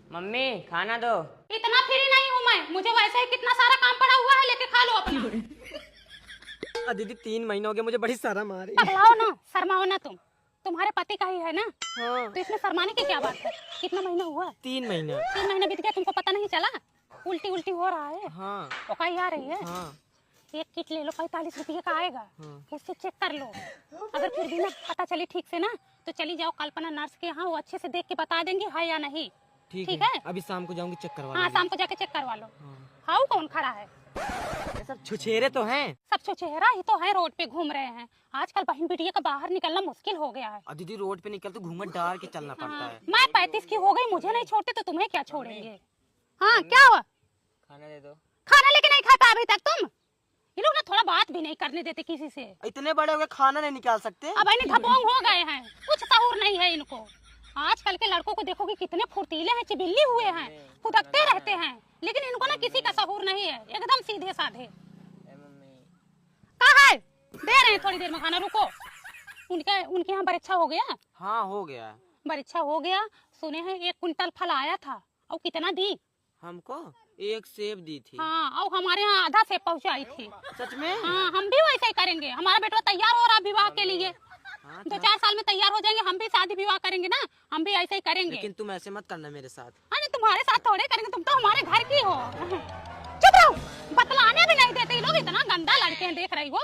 Mummy खाना दो। इतना फ्री नहीं हूँ मैं, मुझे वैसे ही कितना सारा काम पड़ा हुआ है, लेके खा लो अपना। दीदी 3 महीने हो गए, मुझे बड़ी शर्म आ रही है। पगलाओ ना, शर्माओ ना तुम, तुम्हारे पति का ही है ना। हाँ। तो इसमें शर्माने की क्या बात है। कितना महीना हुआ? 3 महीना। 3 महीने बीत गया, तुमको पता नहीं चला? उल्टी उल्टी हो रहा है। हाँ। ओकाई आ रही है। हाँ। एक किट ले लो, 45 रुपये का आएगा। हाँ। उससे चेक कर लो, अगर फिर भी ना पता चली ठीक से ना, तो चली जाओ कल्पना नर्स के यहाँ, वो अच्छे से देख के बता देंगे है या नहीं। ठीक है? अभी शाम को जाऊंगी, चेक करवा हाँ, शाम को जाके चेक करवा लो। हाँ। हाउ कौन खड़ा है? ये सब छुछेरे तो हैं। सब चेहरा ही तो है, रोड पे घूम रहे हैं। आजकल बहन बेटिया का बाहर निकलना मुश्किल हो गया है। दीदी रोड पे निकल तो घूंघट डाल के चलना पड़ता है। मैं 35 की हो गई, मुझे नहीं छोड़ते तो तुम्हें क्या छोड़ेंगे। हाँ, क्या हुआ? खाना दे दो। खाना लेके नहीं खाता अभी तक तुम? ये लोग ना थोड़ा बात भी नहीं करने देते किसी से। इतने बड़े हो गए, खाना नहीं निकाल सकते। अब इन्हें धपोंग हो गए हैं, कुछ सहूर नहीं है इनको। आजकल के लड़कों को देखोगे कितने फुर्तीले हैं, चिबिल्ली हुए हैं, फुदकते रहते हैं, लेकिन इनको ना किसी का सहूर नहीं है, एकदम सीधे साधे। कहाँ है? दे रहे हैं थोड़ी देर में खाना, रुको। उनके यहाँ परीक्षा हो गया? हाँ हो गया। परीक्षा हो गया। सुने हैं 1 कुंटल फल आया था, और कितना दी? हमको 1 सेब दी थी। हाँ, और हमारे यहाँ आधा सेब पहुँचाई थी। सच में? हाँ, हम भी वैसे ही करेंगे। हमारा बेटा तैयार हो रहा विवाह के लिए। हाँ, 2-4 साल में तैयार हो जाएंगे, हम भी शादी विवाह करेंगे ना, हम भी ऐसे ही करेंगे। लेकिन तुम ऐसे मत करना मेरे साथ। अरे तुम्हारे साथ थोड़े करेंगे, तुम तो हमारे घर की हो। चुप रहो, बतलाने भी नहीं देते ये लोग, इतना गंदा लड़के हैं, देख रही हो।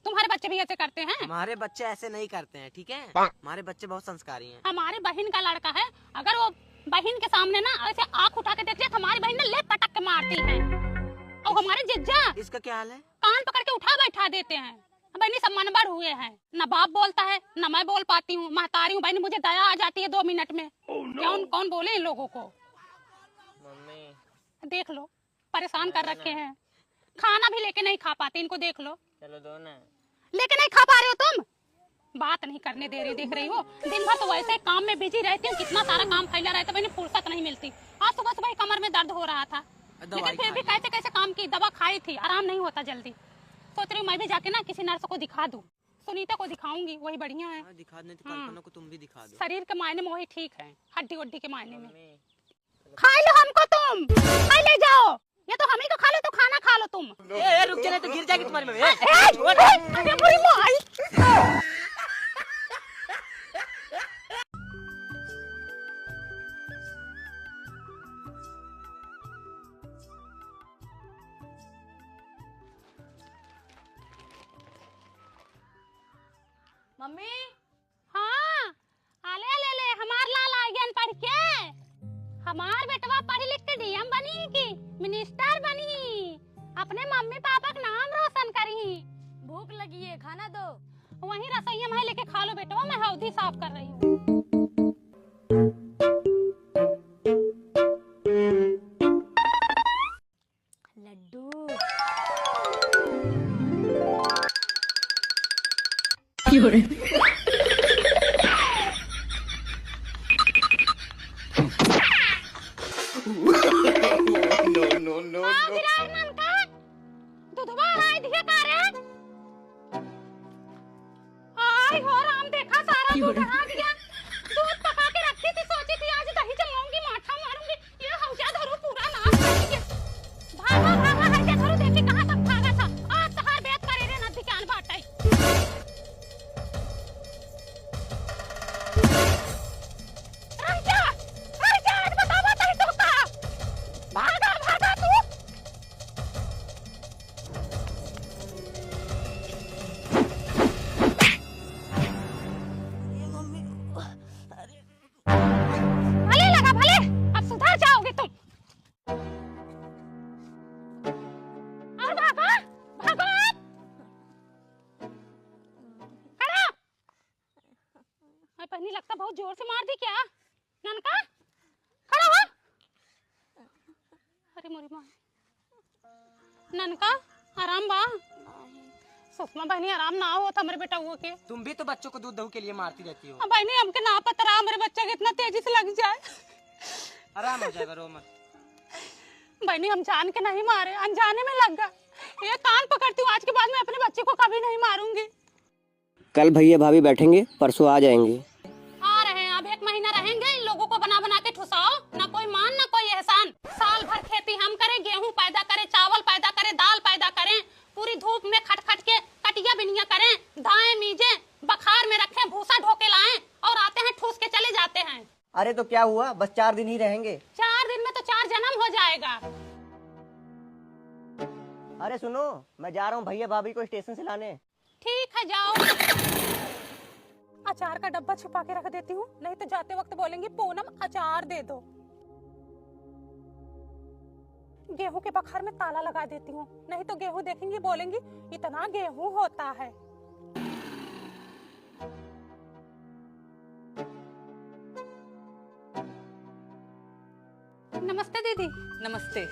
तुम्हारे बच्चे भी ऐसे करते हैं? हमारे बच्चे ऐसे नहीं करते हैं, ठीक है? हमारे बच्चे बहुत संस्कारी हैं। हमारी बहन का लड़का है, अगर वो बहन के सामने ना ऐसे आँख उठा के देख लिया, हमारी बहन ने ले पटक के मारती है। और हमारे जिज्जा इसका क्या हाल है? कान पकड़ के उठा बैठा देते हैं। बहनी सब मनबड़ हुए हैं, न बाप बोलता है न मैं बोल पाती हूँ, महतारी हूँ। बहनी मुझे दया आ जाती है 2 मिनट में। कौन बोले इन लोगों को। मम्मी देख लो, परेशान कर रखे हैं, खाना भी लेके नहीं खा पाते, इनको देख लो। चलो दो ना। लेके नहीं खा पा रहे हो तुम, बात नहीं करने दे रही, देख रही हो। दिन भर तो वैसे काम में बिजी रहती हूँ, कितना सारा काम फैला रहता है, फुर्सत नहीं मिलती। आज सुबह सुबह कमर में दर्द हो रहा था, लेकिन फिर भी कैसे कैसे काम की, दवा खाई थी, आराम नहीं होता जल्दी। सोच रही हूँ मैं भी जाके ना किसी नर्स को दिखा दूं, सुनीता को दिखाऊंगी, वही बढ़िया है। दिखा दो, कल्पना को तुम भी दिखा दो। शरीर के मायने में वही ठीक है, हड्डी वड्डी के मायने में। खा लो हमको, तुम खा ले जाओ, ये तो हम ही को खा लो, तो खाना खा लो तुम। रुक जा, नहीं तो गिर जाएगी तुम्हारी मम्मी। अरे बुरी माई। मम्मी। हाँ, आले ले ले, हमार लाल आ गया पढ़ के। हमार बेटवा पढ़ लिख के डीएम बनी की मिनिस्टर बनी, अपने मम्मी पापा का नाम रोशन करी। भूख लगी है, खाना दो। वहीं रसोईया में लेके खा लो बेटवा, मैं हौदी साफ कर रही हूँ। लड्डू। नो। दूधवा आई दिया का रे? आई हो राम, देखा सारा दूध आ गया। दूध पका के रखी थी, सोची थी आज दही जमाऊंगी, माठा मारूंगी, ये हौजा धरू पूरा नाश करेंगे। भागा है के धरू, देखी कहां तक भागा था। आज तहार बेत करे रे नदी के अन बाटाई। रह जा आज बतावा तही तो का। भागा तू। भले लगा भले, अब सुधर जाओगे तुम। और भागो भागो अब। खड़ा। पहनी लगता बहुत जोर से मार दी क्या ननका? खड़ा हो। अरे मोरी माँ, ननका आराम बा? सुषमा बहनी आराम ना हो तो हमारे बेटा हुआ के। तुम भी तो बच्चों को दूध दही के लिए मारती रहती हो। बहनी हमके ना पता रहा हमारे बच्चा के इतना तेजी से लग जाए। आराम हो जाएगा, रो मत। बहनी हम जान के नहीं मारे, अनजाने में लग गया। ये कान पकड़ती हूँ, आज के बाद मैं अपने बच्चे को कभी नहीं मारूंगी। कल भैया भाभी बैठेंगे, परसों आ जाएंगे। आ रहे हैं, अब 1 महीना रहेंगे, इन लोगों को बना बना के ठुसाओ, ना कोई धूप में खट खट के कटिया बिनिया करें, दाएं मीजे बखार में रखें, भूसा ढोके लाएं और आते हैं ठूस के चले जाते हैं। अरे तो क्या हुआ, बस 4 दिन ही रहेंगे। 4 दिन में तो 4 जन्म हो जाएगा। अरे सुनो, मैं जा रहा हूँ भैया भाभी को स्टेशन से लाने। ठीक है जाओ। अचार का डब्बा छुपा के रख देती हूँ, नहीं तो जाते वक्त बोलेंगी पूनम अचार दे दो। गेहूं के बखार में ताला लगा देती हूँ, नहीं तो गेहूं देखेंगी बोलेंगी इतना गेहूं होता है। नमस्ते दीदी। नमस्ते।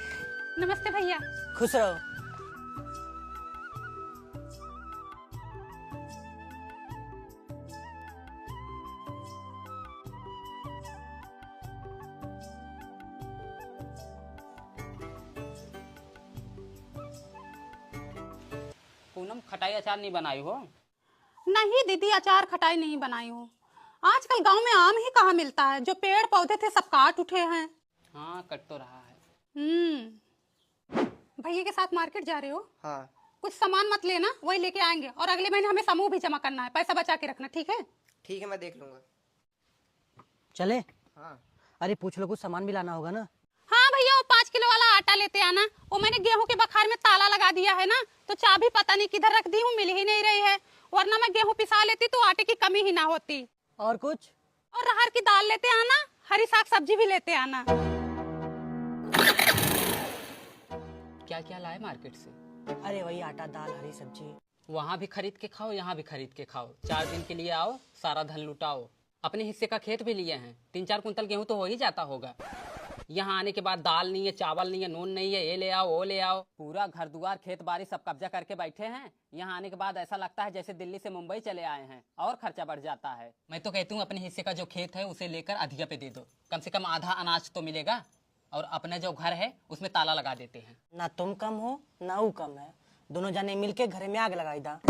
नमस्ते भैया। खुश रहो। पूनम खटाई अचार नहीं बनाई हो? नहीं दीदी, अचार खटाई नहीं बनाई हूँ। आजकल गांव में आम ही कहाँ मिलता है, जो पेड़ पौधे थे सब काट उठे हैं। हाँ, कट तो रहा है। भैया के साथ मार्केट जा रहे हो? हाँ। कुछ सामान मत लेना, वही लेके आएंगे। और अगले महीने हमें समूह भी जमा करना है, पैसा बचा के रखना, ठीक है? ठीक है, मैं देख लूंगा। चले? हाँ। अरे पूछ लो, कुछ सामान भी लाना होगा ना। हाँ भैया, वो 5 किलो वाला आटा लेते आना। वो मैंने गेहूं के बखार में ताला लगा दिया है ना, तो चाबी पता नहीं किधर रख दी हूँ, मिल ही नहीं रही है। वरना मैं गेहूं पिसा लेती तो आटे की कमी ही ना होती। और कुछ? और अरहर की दाल लेते आना, हरी साग सब्जी भी लेते आना। क्या क्या लाए मार्केट से? अरे वही आटा दाल हरी सब्जी। वहाँ भी खरीद के खाओ, यहाँ भी खरीद के खाओ। 4 दिन के लिए आओ, सारा धन लुटाओ। अपने हिस्से का खेत भी लिए हैं, 3-4 कुंतल गेहूं तो हो ही जाता होगा। यहाँ आने के बाद दाल नहीं है, चावल नहीं है, नून नहीं है, ये ले आओ वो ले आओ। पूरा घर दुआर खेत बाड़ी सब कब्जा करके बैठे हैं। यहाँ आने के बाद ऐसा लगता है जैसे दिल्ली से मुंबई चले आए हैं, और खर्चा बढ़ जाता है। मैं तो कहती हूँ अपने हिस्से का जो खेत है उसे लेकर अधिया पे दे दो, कम से कम आधा अनाज तो मिलेगा। और अपना जो घर है उसमें ताला लगा देते हैं। ना तुम कम हो ना वो कम है, दोनों जाने मिलके घर में आग लगाई दा।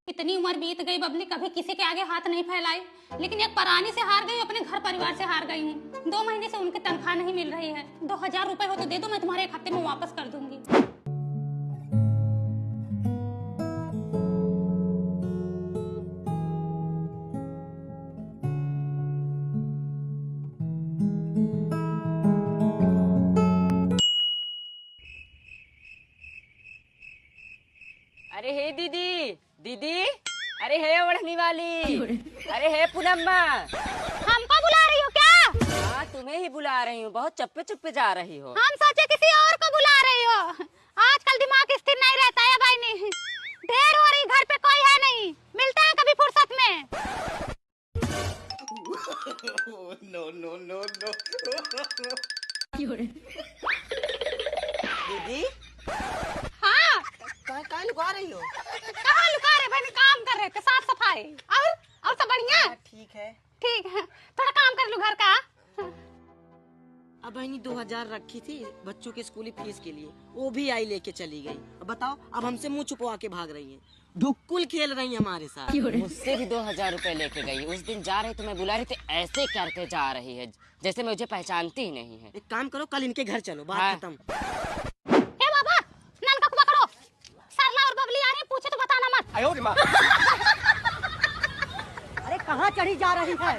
इतनी उम्र बीत गई बबली, कभी किसी के आगे हाथ नहीं फैलाई, लेकिन एक परानी से हार गई, अपने घर परिवार से हार गई हूँ। 2 महीने से उनकी तनख्वाह नहीं मिल रही है। 2000 रुपए हो तो दे दो, मैं तुम्हारे 1 हफ्ते में वापस कर दूंगी। अरे हे दीदी, दीदी, अरे हे ओढ़नी वाली, अरे हे पूनम्मा। हमको बुला रही हो क्या? हाँ, तुम्हें ही बुला रही हूँ, बहुत चप्पे चुप्पे जा रही हो। हम सोचे किसी और को बुला रही हो। आजकल दिमाग स्थिर नहीं रहता है बहनी, ढेर हो रही, घर पे कोई है नहीं। मिलते हैं कभी फुर्सत में। दीदी, हाँ, कहाँ लुका रही हो? कहाँ लुका रहे बहनी, काम कर रहे थे, साफ सफाई। और सब बढ़िया? ठीक है। ठीक है, थोड़ा काम कर लूँ घर का। अब बहनी 2000 रखी थी बच्चों के स्कूली फीस के लिए, वो भी आई लेके चली गई। अब बताओ, अब हमसे मुंह छुपवा के भाग रही हैं, ढुक्कुल खेल रही हैं हमारे साथ। मुझसे भी 2000 रुपए लेके गई। उस दिन जा रही तो मैं बुला रही थी, ऐसे करके जा रही है जैसे मुझे पहचानती ही नहीं है। एक काम करो, कल इनके घर चलो, बात हाँ। खत्म। ए बाबा, नल का कुआं करो। सरला और बबली आ रही, पूछे तो बताना मत। अरे कहाँ चढ़ी जा रही है?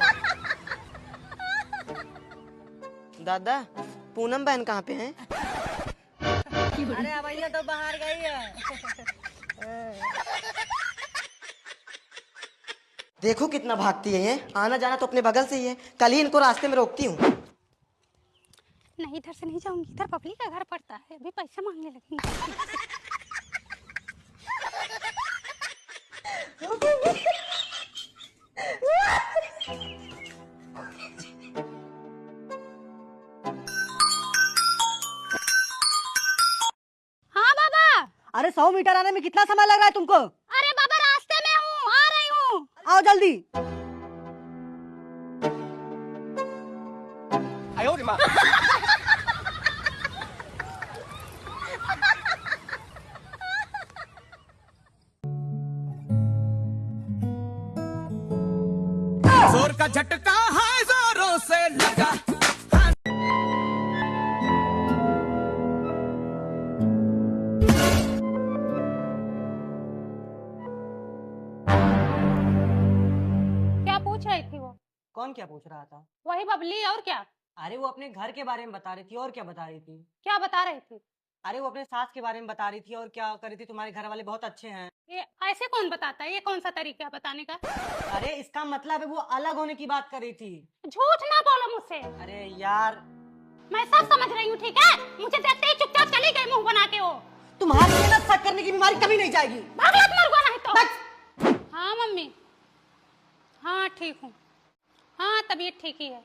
दादा, पूनम बहन कहाँ पे हैं? अरे भैया तो बाहर गई है। देखो कितना भागती है ये, आना जाना तो अपने बगल से ही है। कल ही इनको रास्ते में रोकती हूँ। नहीं, इधर से नहीं जाऊंगी, इधर बबली का घर पड़ता है, अभी पैसे मांगने लगेंगे। हाँ बाबा। अरे 100 मीटर आने में कितना समय लग रहा है तुमको? अरे बाबा, रास्ते में हूँ, आ रही हूँ। आओ जल्दी। जोर का झटका है जोरों से लगा। कौन क्या पूछ रहा था? वही बबली, और क्या? अरे वो अपने घर के बारे में बता रही थी, और क्या बता रही थी? क्या बता रही थी? अरे वो अपने सास के बारे में बता रही थी, और क्या कर रही थी, तुम्हारे घर वाले बहुत अच्छे हैं। ये ऐसे कौन बताता है? ये कौन सा तरीका है बताने का? अरे इसका मतलब है वो अलग होने की बात कर रही थी। झूठ ना बोलो मुझसे। अरे यार मैं सब समझ रही हूँ, ठीक है? मुझे देखते ही चुपचाप चली गई मुंह बना के वो। तुम्हारी ये ना शक करने की बीमारी कभी नहीं जाएगी। भागलत मर नहीं तो। हाँ मम्मी, हाँ ठीक हूँ, हाँ तबीयत ठीक ही है।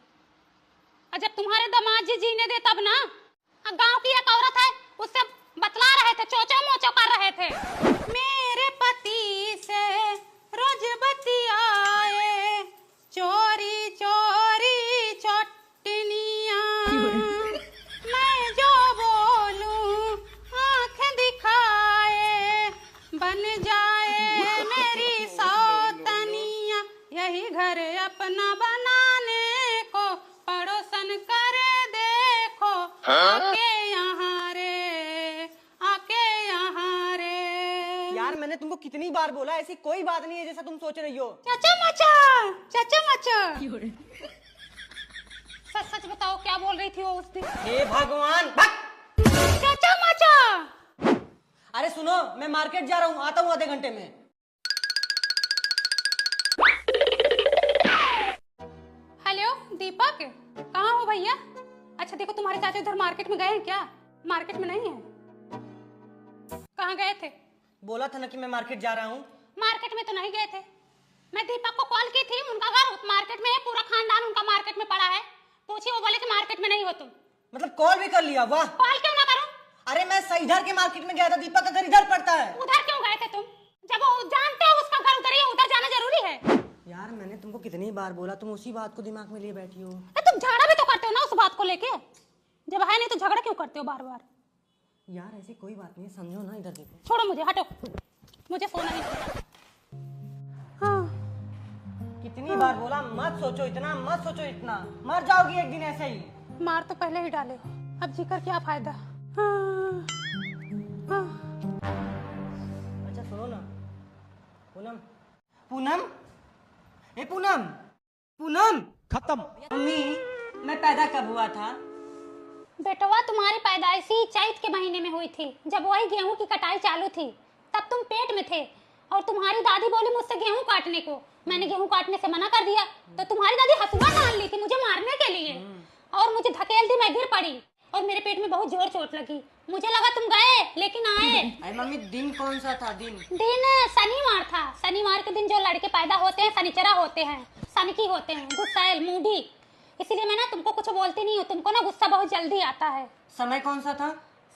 और जब तुम्हारे दामाद जी जीने दे तब ना, गांव की एक औरत है उससे बतला रहे थे, चोचो मोचो कर रहे थे। मेरे पति से रोज बतियाए, चोरी चोरी चटनियां, मैं जो बोलूं आंख दिखाए, बन जाए मेरी सौतनिया, यही घर अपना बनाने को पड़ोसन करे देखो, आके यहाँ रे, आके यहाँ रे। यार मैंने तुमको कितनी बार बोला, ऐसी कोई बात नहीं है जैसा तुम सोच रही हो। चाचा मचा, चाचा मचा। सच सच बताओ क्या बोल रही थी वो उस दिन? हे भगवान, भग! चाचा मचा। अरे सुनो, मैं मार्केट जा रहा हूँ, आता हूँ आधे घंटे में। हेलो दीपक, कहाँ हो भैया? अच्छा देखो, तुम्हारे चाचा उधर मार्केट में गए हैं क्या? मार्केट में नहीं है? कहाँ गए थे? बोला था ना कि मैं मार्केट जा रहा हूँ। मार्केट में तो नहीं गए थे। मैं दीपक को कॉल की थी, उनका घर मार्केट में है, पूरा खानदान उनका मार्केट में पड़ा है। पूछिए, वो बोले कि मार्केट में नहीं हो तुम। मतलब कॉल भी कर लिया? वाह। कॉल क्यों ना करूं? अरे मैं इधर के मार्केट में गया था, दीपक का घर इधर पड़ता है। उधर क्यों गए थे तुम? जब वो जानते हो उसका घर उधर ही है, उधर जाना जरूरी है। यार मैंने तुमको कितनी बार बोला, तुम उसी बात को दिमाग में लिए बैठी हो। तुम झगड़ा भी तो करते हो ना उस बात को लेके। जब है नहीं तो झगड़ा क्यों करते हो बार बार? यार ऐसी कोई बात नहीं, समझो ना। इधर देखो। छोड़ो मुझे, हटो, मुझे सोना नहीं। हाँ। कितनी बार बोला, मत सोचो इतना, मत सोचो इतना, मर जाओगी एक दिन ऐसे ही। मार तो पहले ही डाले, अब जीकर क्या फायदा? हाँ। हाँ। अच्छा सुनो ना, पूनम, पूनम, ए पूनम, पूनम। खत्म। मम्मी, मैं पैदा कब हुआ था? बेटवा तुम्हारी पैदाइशी चैत के महीने में हुई थी, जब वही गेहूं की कटाई चालू थी, तब तुम पेट में थे। और तुम्हारी दादी बोली मुझसे गेहूं काटने को, मैंने गेहूं काटने से मना कर दिया, तो तुम्हारी दादी हसुआ डाल ली थी मुझे मारने के लिए, और मुझे धकेल दी, मैं गिर पड़ी और मेरे पेट में बहुत जोर चोट लगी। मुझे लगा तुम गए, लेकिन आए। अरे मम्मी, दिन कौन सा था? दिन शनिवार था। शनिवार के दिन जो लड़के पैदा होते हैं शनिचरा होते हैं, सनकी होते हैं, गुस्सैल, मूडी। इसलिए मैं ना तुमको कुछ बोलती नहीं हूँ, तुमको ना गुस्सा बहुत जल्दी आता है। समय कौन सा था?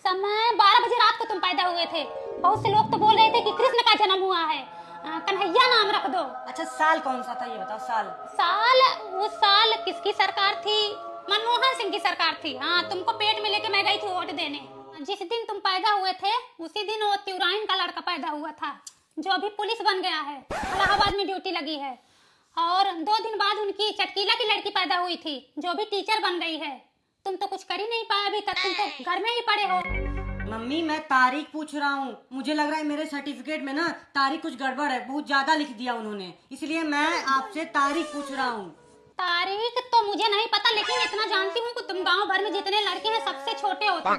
समय 12 बजे रात को तुम पैदा हुए थे। बहुत से लोग तो बोल रहे थे कि कृष्ण का जन्म हुआ है, कन्हैया नाम रख दो। अच्छा साल कौन सा था ये बताओ? साल उस साल किसकी सरकार थी? मनमोहन सिंह की सरकार थी। हाँ, तुमको पेट में लेके मैं गई थी वोट देने। जिस दिन तुम पैदा हुए थे उसी दिन वो त्यूराइन का लड़का पैदा हुआ था, जो अभी पुलिस बन गया है, इलाहाबाद में ड्यूटी लगी है। और 2 दिन बाद उनकी चटकीला की लड़की पैदा हुई थी, जो भी टीचर बन गई है। तुम तो कुछ कर ही नहीं पाए अभी तक, तुम तो घर में ही पड़े हो। मम्मी मैं तारीख पूछ रहा हूँ, मुझे लग रहा है मेरे सर्टिफिकेट में ना तारीख कुछ गड़बड़ है, बहुत ज्यादा लिख दिया उन्होंने, इसलिए मैं आपसे तारीख पूछ रहा हूँ। तारीख तो मुझे नहीं पता, लेकिन इतना जानती हूँ कि तुम गांव भर में जितने लड़के हैं सबसे छोटे हो तुम।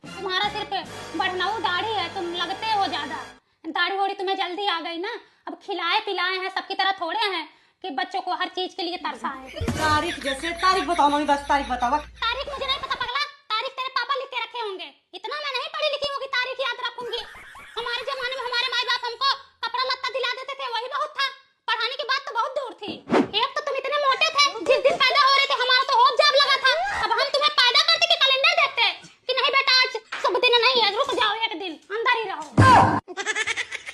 तुम्हारा सिर्फ बढ़नाऊ दाढ़ी है, तुम लगते हो ज्यादा। दाढ़ी होड़ी तुम्हें जल्दी आ गई ना। अब खिलाए पिलाए हैं, सबकी तरह थोड़े हैं कि बच्चों को हर चीज के लिए तरसाए। तारीख जैसे तारीख बताओ मम्मी, बस तारीख बताओ। तारीख मुझे नहीं पता पगला, तारीख तेरे पापा लिख के रखे होंगे। इतना मैं नहीं पढ़ी लिखी हूँ कि तारीख याद रखूंगी। हमारे जमाने में हमारे माँ बाप हमको कपड़ा लत्ता दिला देते थे, वही बहुत था। पढ़ाने की बात तो बहुत दूर थी। एक तो तुम इतने मोटे थे, जिस दिन पैदा हो रहे थे हमारा तो होश जाब लगा था। अब हम तुम्हें पैदा करते के कैलेंडर देखते कि नहीं बेटा आज शुभ दिन नहीं है, रुक जाओ एक दिन, अंदर ही रहो।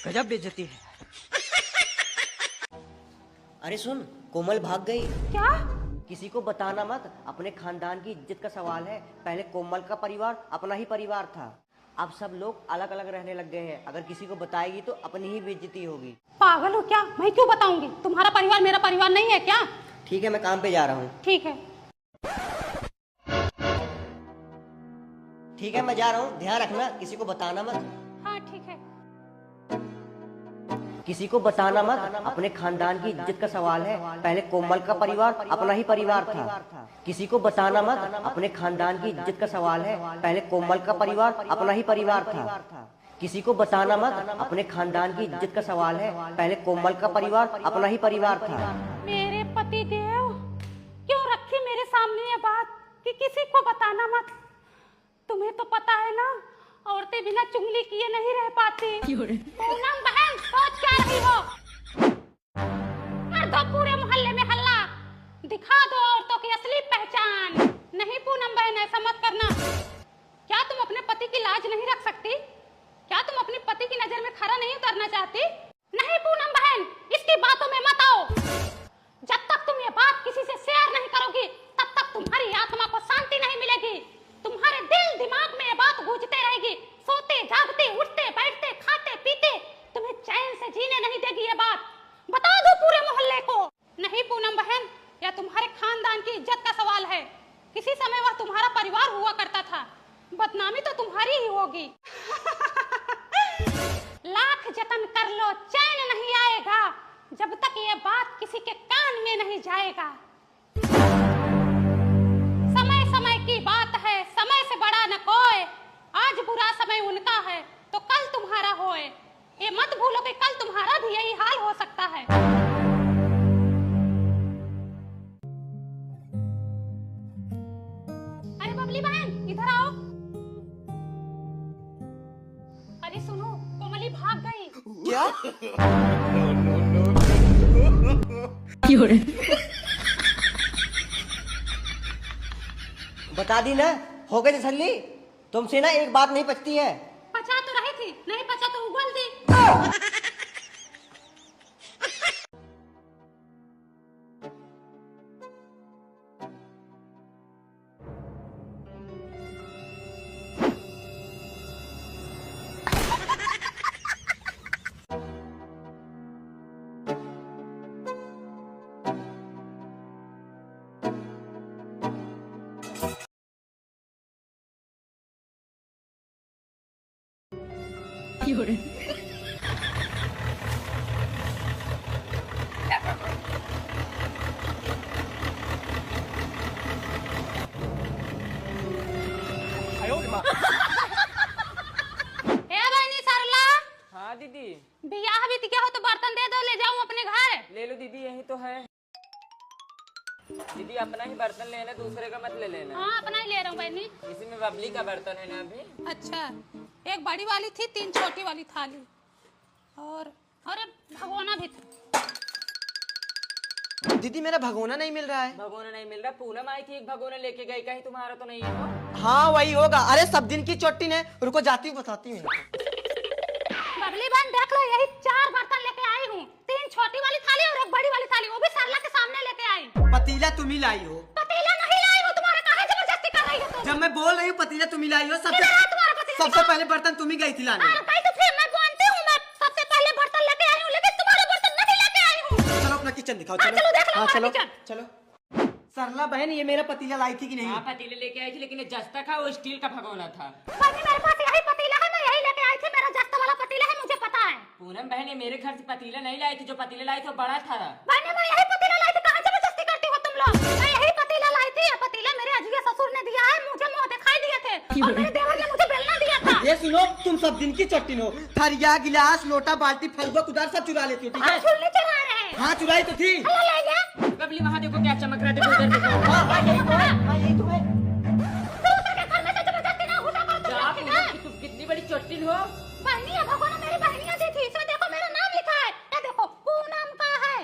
गजब बेइज्जती है। अरे सुन, कोमल भाग गई। क्या? किसी को बताना मत, अपने खानदान की इज्जत का सवाल है। पहले कोमल का परिवार अपना ही परिवार था, अब सब लोग अलग अलग रहने लग गए हैं। अगर किसी को बताएगी तो अपनी ही बेइज्जती होगी। पागल हो क्या? मैं क्यों बताऊंगी? तुम्हारा परिवार मेरा परिवार नहीं है क्या? ठीक है, मैं काम पे जा रहा हूँ। ठीक है। ठीक है, मैं जा रहा हूँ, ध्यान रखना, किसी को बताना मत। हाँ ठीक है। किसी को बताना मत, अपने खानदान की इज्जत का सवाल है। पहले कोमल का परिवार अपना ही परिवार था। किसी को बताना मत, अपने खानदान की इज्जत का सवाल है। पहले कोमल का परिवार अपना ही परिवार था। किसी को बताना मत, अपने खानदान की इज्जत का सवाल है। पहले कोमल का परिवार अपना ही परिवार था। मेरे पति देव, क्यों रखी मेरे सामने ये बात कि किसी को बताना मत? तुम्हें तो पता है ना, औरतें बिना चुगली किए नहीं रह पाती। पूनम बहन, सोच क्या रही हो? कर दो पूरे मोहल्ले में हल्ला, दिखा दो औरतों की असली पहचान। नहीं पूनम बहन, ऐसा मत करना। क्या तुम अपने पति की लाज नहीं रख सकती? क्या तुम अपने पति की नजर में खरा नहीं उतरना चाहती? नहीं पूनम बहन, इसकी बातों में मत आओ। जब तक तुम ये बात किसी से शेयर नहीं करोगी, तब तक तुम्हारी आत्मा को शांति नहीं मिलेगी। तुम्हारे दिल दिमाग में ये बात गूंजते रहेगी। सोते जागते, उठते बैठते, खाते पीते तुम्हें चैन से जीने नहीं देगी ये बात। बता दो पूरे मोहल्ले को। नहीं पूनम बहन, यह तुम्हारे खानदान की इज्जत का सवाल है। किसी समय वह तुम्हारा परिवार हुआ करता था, बदनामी तो तुम्हारी ही होगी। लाख जतन कर लो, चैन नहीं आएगा जब तक ये बात किसी के कान में नहीं जाएगा। समय समय की बात है, समय से बड़ा न कोई। आज बुरा समय उनका है तो कल तुम्हारा होए। ये मत भूलो कि कल तुम्हारा भी यही हाल हो सकता है। अरे बबली बहन, इधर आओ। अरे सुनो, कोमली भाग गई। क्या? बता दी ना, हो गई तसल्ली। तुमसे ना एक बात नहीं पचती है। पचा तो रही थी, नहीं पचा तो उबल दी। हाँ दीदी, बियाह भी क्या हो तो बर्तन दे दो, ले जाऊं अपने घर। ले लो दीदी, यही तो है। दीदी अपना ही बर्तन लेना, दूसरे का मत ले लेना। हाँ, अपना ही ले रहा हूँ बहनी। इसी में बबली का बर्तन है ना अभी। अच्छा, एक बड़ी वाली थी, 3 छोटी वाली थाली और भगोना भी था। दीदी मेरा भगोना नहीं मिल रहा है। भगोना नहीं मिल रहा? पूनम आई थी, एक भगोना लेके गई, कहीं तुम्हारा तो नहीं है वो? हाँ वही होगा। अरे सब दिन की चोटी ने, रुको जाती हूँ बताती हूँ। बबली बहन देख लो, यही 4 बर्तन लेके आई हूँ। 3 छोटी वाली थाली और एक बड़ी वाली थाली, वो भी सरला के सामने लेके आई। पतीला तुम ही लाई हो। पतीला नहीं लाई हूँ, तुम्हारा काहे जबरदस्ती कर रही हो तुम? जब मैं बोल रही हूँ पतीला तुम ही लाई हो, किधर है तुम्हारा पतीला? सबसे पहले बर्तन तुम ही गई थी लाने। कहीं तो फिर मैं मानती हूँ, मैं सबसे पहले बर्तन लेके आई हूँ, लेकिन तुम्हारा बर्तन नहीं लेके आई हूँ। चलो अपना किचन दिखाओ। हाँ, चलो देख लो हाँ हमारा चलो किचन। चलो। सरला बहन, ये मेरा पतीला लाई थी कि नहीं? हाँ पतीले लेके आई थी, लेकिन ये जस्ता था, वो स्टील का भगोना था। बहनी मेरे पास यही पतीला है, मैं यही लेके आई थी। मेरा जस्ता वाला पतीला है, मुझे पता है। पूनम बहन, ये मेरे घर से पतीला नहीं लाई थी, जो पतीला लाई थी वो बड़ा था। बहनी मैं यही पतीला लाई थी, कहाँ जबरदस्ती करती हो तुम लोग? मैं यही पतीला लाई थी। ये पतीला मेरे अजय ससुर ने दिया है, मुझे मुंह दिखाई दिए थे, और मेरे देवर ने मुझे बेलना दिया था। ये सुनो, तुम सब दिन की चट्टी हो। थरिया गिलास लोटा बाल्टी फलुआ कुदार सब चुरा लेती हो, ठीक है? चुन्नी चुरा रहे हैं। हाँ चुराई तो थी। अल्लाह ले गया। बबली वहाँ देखो क्या चमक रहा था, उधर देखो। दूसरे के घर में से जबरदस्ती ना घुसा करो तुम लोग, ठीक है? तुम कितनी बड़ी चोटिल हो। बहनी ये भगोना मेरी बहनियां दी थी, इसमें देखो मेरा नाम लिखा है। ये देखो पूनम का है।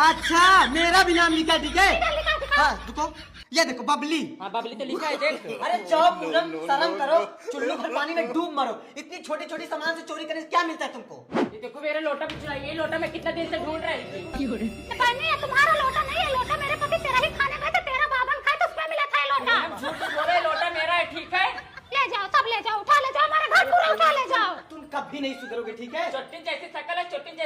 अच्छा मेरा भी नाम लिखा है, ठीक है? लिखा दिखा। हाँ रुको, ये देखो बबली। हाँ बबली तो लिखा है, देख। अरे जाओ पूनम, शर्म करो। चुल्लू भर पानी में डूब मरो। इतनी छोटी छोटी सामान से चोरी करने से क्या मिलता है तुमको? ये देखो मेरा लोटा भी चुराई, ये लोटा मैं कितना देर से ढूंढ रही थी। बहनी ये तुम्हारा लोटा नहीं है, लोटा मेरे पति तेरा ही खाने में थे, तेरा बाबन खाए तो उसमें मिला था ये लोटा। झूठ बोल रहे, लोटा मेरा है, ठीक है? ले जाओ, सब ले जाओ, उठा ले जाओ, हमारा घर पूरा उठा ले जाओ। तुम कभी नहीं सुधरोगे, ठीक है? चोटिन जैसी शकल है, चोटिन